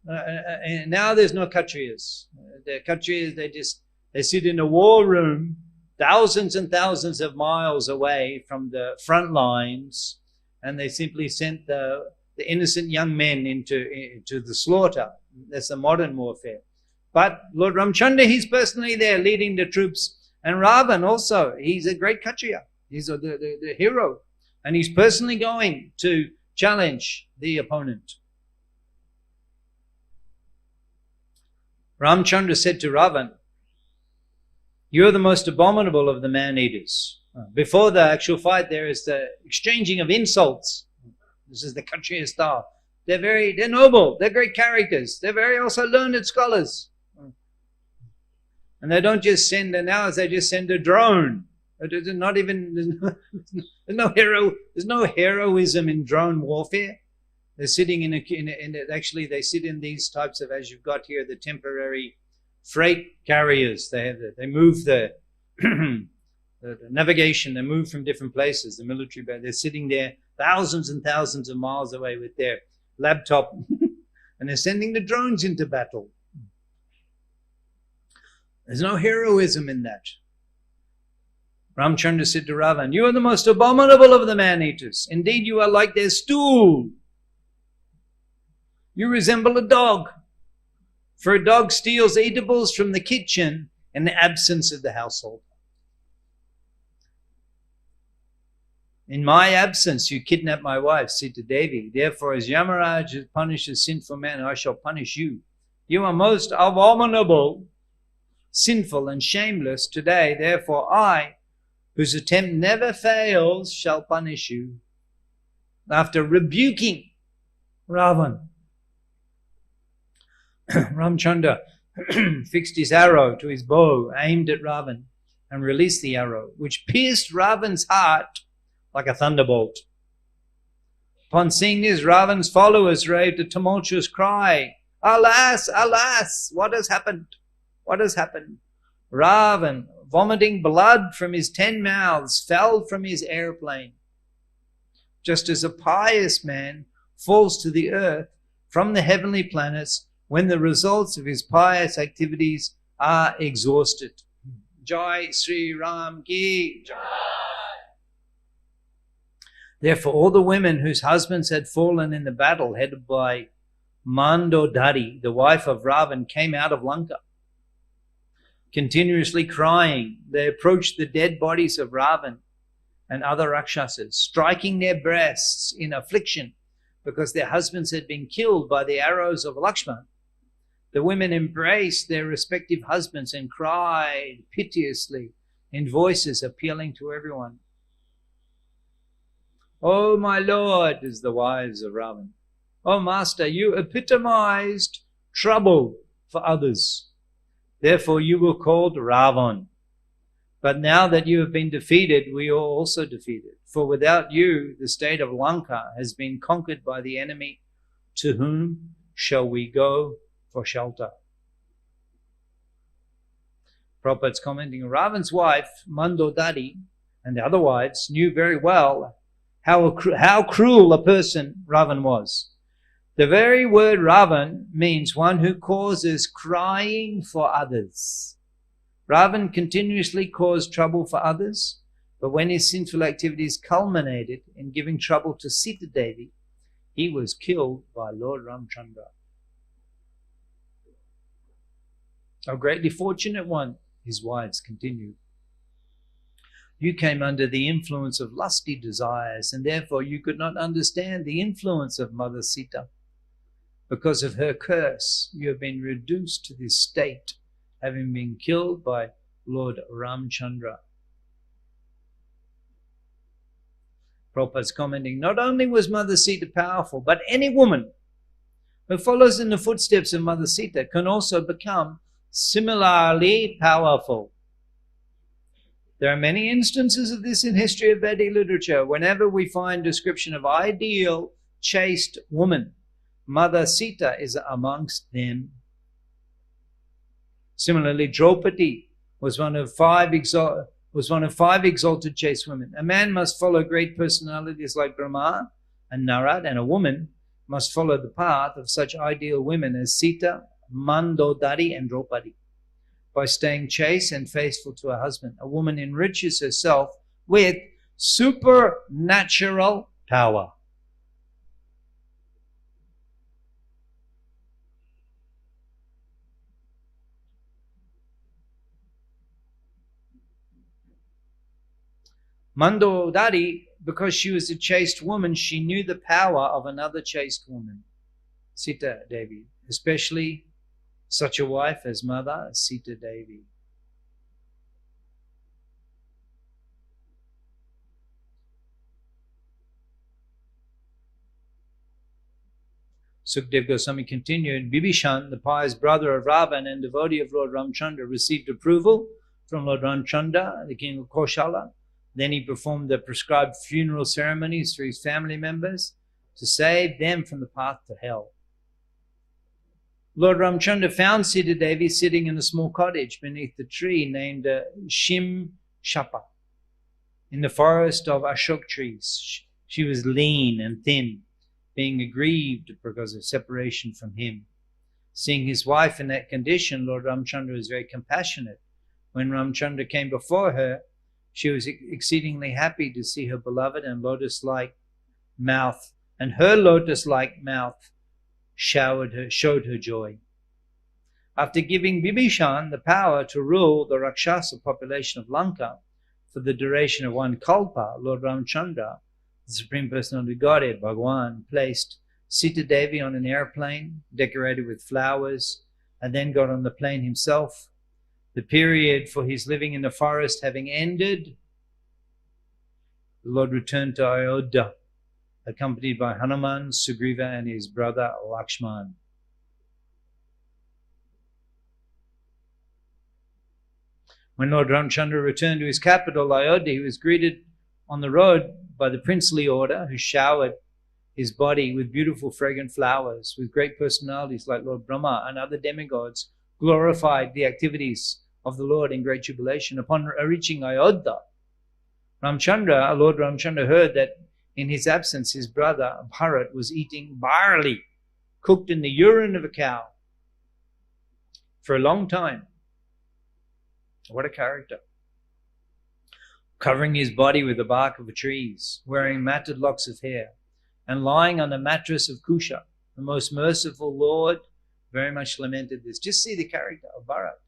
And now there's no Kshatriyas. The Kshatriyas, they sit in a war room thousands and thousands of miles away from the front lines, and they simply sent the innocent young men into the slaughter. That's the modern warfare. But Lord Ramchandra, he's personally there leading the troops. And Ravan also, he's a great Kshatriya. He's the hero. And he's personally going to challenge the opponent. Ramchandra said to Ravan, "You're the most abominable of the man-eaters." Before the actual fight, there is the exchanging of insults. This is the Kshatriya style. They're noble. They're great characters. They're very also learned scholars. And they don't just send, and now they just send a drone. There's no heroism in drone warfare. They're sitting actually they sit in these types of, as you've got here, the temporary freight carriers. They move the navigation. They move from different places. The military, they're sitting there thousands and thousands of miles away with their laptop, and they're sending the drones into battle. There's no heroism in that. Ramchandra said to Ravan, "You are the most abominable of the man-eaters. Indeed, you are like their stool. You resemble a dog. For a dog steals eatables from the kitchen in the absence of the household. In my absence, you kidnapped my wife, Sita Devi. Therefore, as Yamaraj punishes sinful man, I shall punish you. You are most abominable, sinful and shameless today. Therefore, I, whose attempt never fails, shall punish you." After rebuking Ravan, Ramchandra fixed his arrow to his bow, aimed at Ravan, and released the arrow, which pierced Ravan's heart like a thunderbolt. Upon seeing this, Ravan's followers raised a tumultuous cry, "Alas, alas, what has happened? What has happened?" Ravan, vomiting blood from his 10 mouths, fell from his airplane. Just as a pious man falls to the earth from the heavenly planets when the results of his pious activities are exhausted. Jai Sri Ram Ki Jai. Therefore, all the women whose husbands had fallen in the battle, headed by Mandodari, the wife of Ravan, came out of Lanka. Continuously crying, they approached the dead bodies of Ravan and other Rakshasas, striking their breasts in affliction because their husbands had been killed by the arrows of Lakshman. The women embraced their respective husbands and cried piteously in voices appealing to everyone. "Oh, my lord," is the wives of Ravan. "Oh, master, you epitomized trouble for others. Therefore you were called Ravan. But now that you have been defeated, we are also defeated. For without you, the state of Lanka has been conquered by the enemy. To whom shall we go for shelter?" Prabhupada's commenting, Ravan's wife, Mandodari, and the other wives knew very well how cruel a person Ravan was. The very word Ravan means one who causes crying for others. Ravan continuously caused trouble for others, but when his sinful activities culminated in giving trouble to Sita Devi, he was killed by Lord Ramchandra. "O greatly fortunate one," his wives continued, "you came under the influence of lusty desires, and therefore you could not understand the influence of Mother Sita. Because of her curse, you have been reduced to this state, having been killed by Lord Ramchandra." Prabhupada's commenting, not only was Mother Sita powerful, but any woman who follows in the footsteps of Mother Sita can also become similarly powerful. There are many instances of this in history of Vedic literature. Whenever we find description of ideal, chaste woman, Mother Sita is amongst them. Similarly, Draupadi was one of five exalted chaste women. A man must follow great personalities like Brahma and Narad, and a woman must follow the path of such ideal women as Sita, Mandodari, and Draupadi. By staying chaste and faithful to her husband, a woman enriches herself with supernatural power. Mandodari, because she was a chaste woman, she knew the power of another chaste woman, Sita Devi, especially such a wife as Mother Sita Devi. Sukdev Goswami continued, Bibhishan, the pious brother of Ravan and devotee of Lord Ramchandra, received approval from Lord Ramchandra, the king of Koshala. Then he performed the prescribed funeral ceremonies for his family members to save them from the path to hell. Lord Ramchandra found Sita Devi sitting in a small cottage beneath the tree named Shim Shapa in the forest of Ashok trees. She was lean and thin, being aggrieved because of separation from him. Seeing his wife in that condition, Lord Ramchandra was very compassionate. When Ramchandra came before her, she was exceedingly happy to see her beloved and lotus-like mouth, and her lotus-like mouth showed her joy. After giving Bibhishan the power to rule the Rakshasa population of Lanka for the duration of one kalpa, Lord Ramchandra, the Supreme Personality of Godhead, Bhagwan, placed Sita Devi on an airplane decorated with flowers and then got on the plane himself. The period for his living in the forest having ended, the Lord returned to Ayodhya, accompanied by Hanuman, Sugriva, and his brother Lakshman. When Lord Ramchandra returned to his capital, Ayodhya, he was greeted on the road by the princely order, who showered his body with beautiful fragrant flowers, with great personalities like Lord Brahma and other demigods, glorified the activities of the Lord in great jubilation. Upon reaching Ayodhya, Lord Ramchandra heard that in his absence his brother Bharat was eating barley cooked in the urine of a cow for a long time. What a character. Covering his body with the bark of the trees, wearing matted locks of hair, and lying on the mattress of Kusha. The most merciful Lord very much lamented this. Just see the character of Bharat.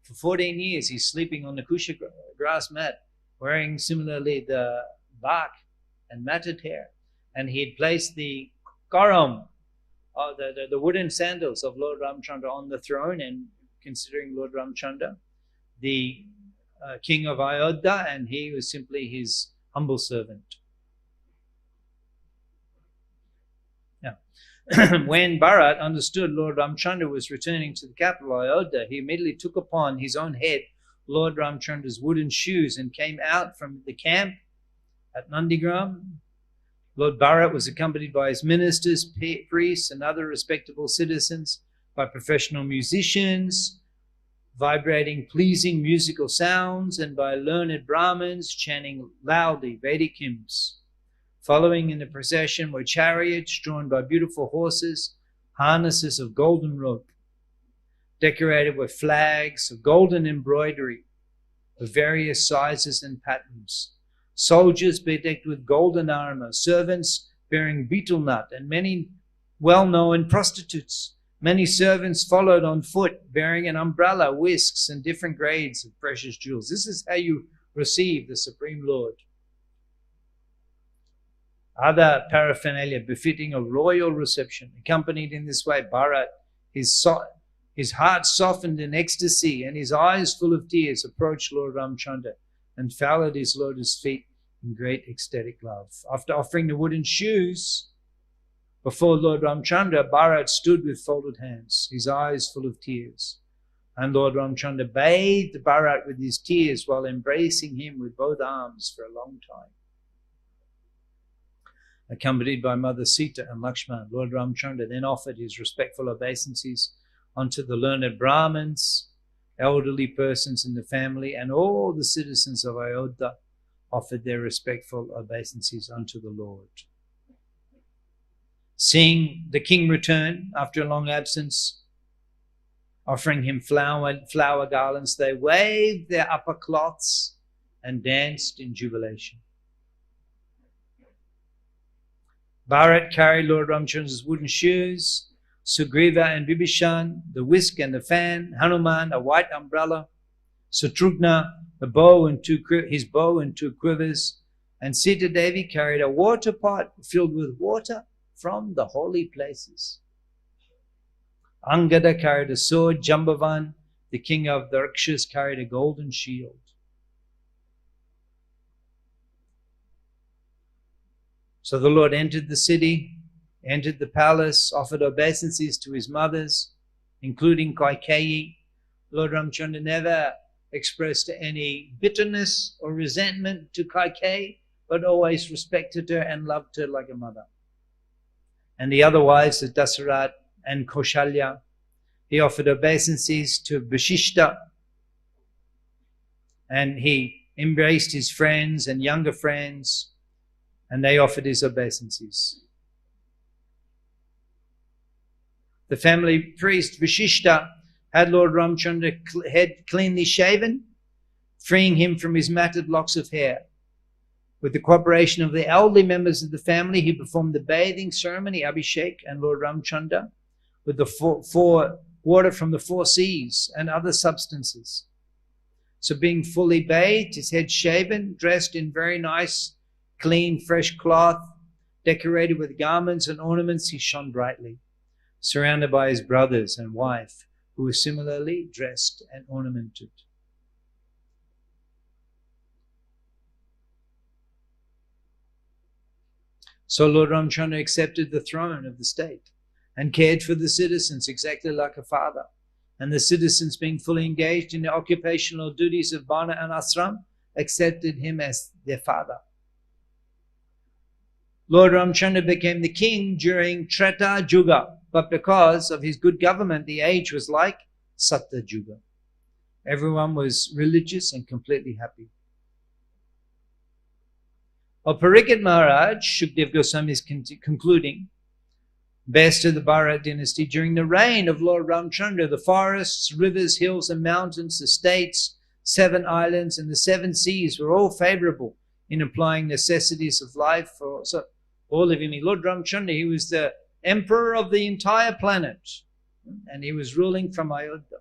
For 14 years he's sleeping on the Kusha grass mat, wearing similarly the bark and matted hair. And he had placed the karam, the wooden sandals of Lord Ramchandra on the throne, and considering Lord Ramchandra the king of Ayodhya, and he was simply his humble servant. When Bharat understood Lord Ramchandra was returning to the capital Ayodhya, he immediately took upon his own head Lord Ramchandra's wooden shoes and came out from the camp at Nandigram. Lord Bharat was accompanied by his ministers, priests, and other respectable citizens, by professional musicians, vibrating pleasing musical sounds, and by learned Brahmins chanting loudly Vedic hymns. Following in the procession were chariots drawn by beautiful horses, harnesses of golden rope, decorated with flags of golden embroidery of various sizes and patterns, soldiers bedecked with golden armor, servants bearing betel nut, and many well-known prostitutes. Many servants followed on foot, bearing an umbrella, whisks, and different grades of precious jewels. This is how you receive the Supreme Lord. Other paraphernalia befitting a royal reception. Accompanied in this way, Bharat, his heart softened in ecstasy and his eyes full of tears, approached Lord Ramchandra and fell at his lotus feet in great ecstatic love. After offering the wooden shoes before Lord Ramchandra, Bharat stood with folded hands, his eyes full of tears. And Lord Ramchandra bathed Bharat with his tears while embracing him with both arms for a long time. Accompanied by Mother Sita and Lakshman, Lord Ramchandra then offered his respectful obeisances unto the learned Brahmins, elderly persons in the family, and all the citizens of Ayodhya offered their respectful obeisances unto the Lord. Seeing the king return after a long absence, offering him flower garlands, they waved their upper cloths and danced in jubilation. Bharat carried Lord Ramchandra's wooden shoes, Sugriva and Bibhishan, the whisk and the fan, Hanuman, a white umbrella, Satrugna, his bow and two quivers, and Sita Devi carried a water pot filled with water from the holy places. Angada carried a sword, Jambavan, the king of the Rakshas, carried a golden shield. So the Lord entered the city entered the palace, offered obeisances to his mothers, including Kaikeyi. Lord Ramchandra never expressed any bitterness or resentment to Kaikeyi, but always respected her and loved her like a mother. And the other wives of Dasarat and Kaushalya, he offered obeisances to Vashishta, and he embraced his friends and younger friends, and they offered his obeisances. The family priest Vashishta had Lord Ramchandra's head cleanly shaven, freeing him from his matted locks of hair. With the cooperation of the elderly members of the family, he performed the bathing ceremony, Abhishek, and Lord Ramchandra with the four water from the 4 seas and other substances. So being fully bathed, his head shaven, dressed in very nice, clean, fresh cloth, decorated with garments and ornaments, he shone brightly, surrounded by his brothers and wife, who were similarly dressed and ornamented. So Lord Ramchandra accepted the throne of the state and cared for the citizens exactly like a father. And the citizens, being fully engaged in the occupational duties of Bana and Ashram, accepted him as their father. Lord Ramchandra became the king during Treta Yuga, but because of his good government, the age was like Satya Yuga. Everyone was religious and completely happy. Well, Parikshit Maharaj, Shukdev Goswami is concluding, best of the Bharat dynasty, during the reign of Lord Ramchandra, the forests, rivers, hills and mountains, the states, 7 islands and the 7 seas were all favorable in applying necessities of life for all living beings. Lord Ramchandra, he was the emperor of the entire planet, and he was ruling from Ayodhya.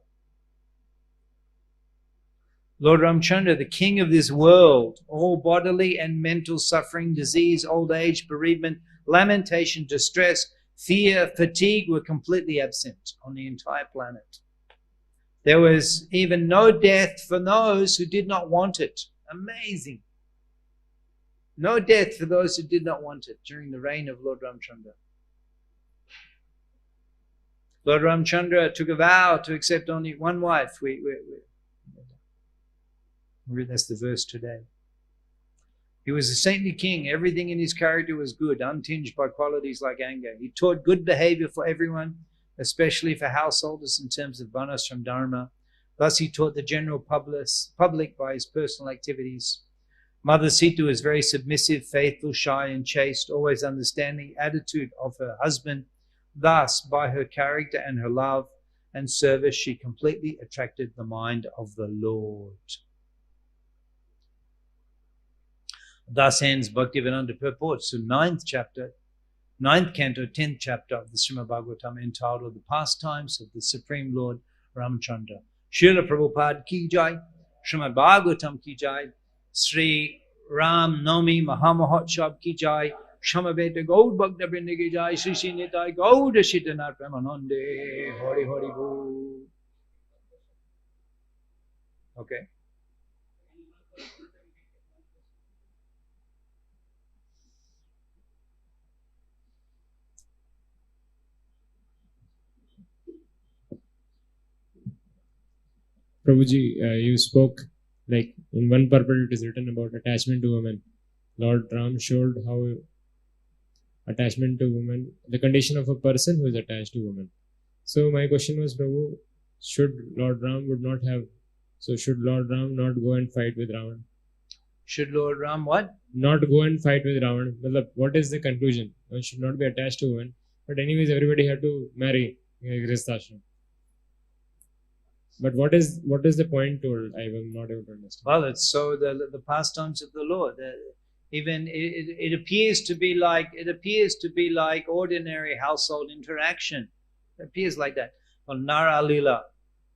Lord Ramchandra, the king of this world, all bodily and mental suffering, disease, old age, bereavement, lamentation, distress, fear, fatigue were completely absent on the entire planet. There was even no death for those who did not want it. Amazing. No death for those who did not want it during the reign of Lord Ramchandra. Lord Ramchandra took a vow to accept only one wife. That's the verse today. He was a saintly king. Everything in his character was good, untinged by qualities like anger. He taught good behavior for everyone, especially for householders in terms of Varnashram Dharma. Thus he taught the general public by his personal activities. Mother Sita was very submissive, faithful, shy and chaste, always understanding the attitude of her husband. Thus, by her character and her love and service, she completely attracted the mind of the Lord. Thus ends Bhaktivedanta Purport. So 9th canto, 10th chapter of the Srimad Bhagavatam, entitled The Pastimes of the Supreme Lord Ramchandra. Srila Prabhupada ki jai, Srimad Bhagavatam ki jai, Sri Ramnavami Mahamahotsav ki jai, Shamaveta Gaud Bhakta Vrinda ki jai, Sri Sri Nitai Gauda Shitanath Premanande, Hari Hari Bol. Okay. Prabhuji, you spoke like in one purport it is written about attachment to women. Lord Ram showed how attachment to women, the condition of a person who is attached to women. So my question was, Prabhu, should Lord Ram not go and fight with Ravan? Should Lord Ram what? Not go and fight with Ravan. What is the conclusion? One should not be attached to women. But anyways, everybody had to marry Grihasthashram. But what is the point told? I am not able to understand. Well, it's so the pastimes of the Lord. Even it appears to be like ordinary household interaction. It appears like that. Well, Nara Lila,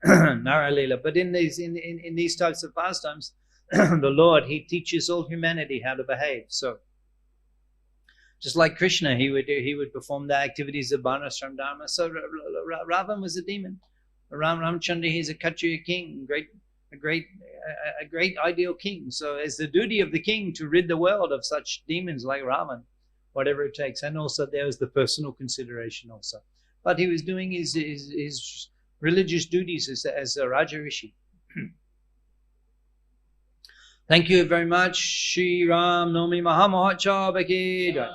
Nara Lila. But in these types of pastimes, the Lord, he teaches all humanity how to behave. So just like Krishna, he would perform the activities of Varnashram Dharma. So Ravan was a demon. Ramchandra, he's a Kshatriya king, a great ideal king. So it's the duty of the king to rid the world of such demons like Ravan. whatever it takes. And also there was the personal consideration also. But he was doing his religious duties as a Raja Rishi. Thank you very much. Shri Ramnavami Mahamahotsav ki jai.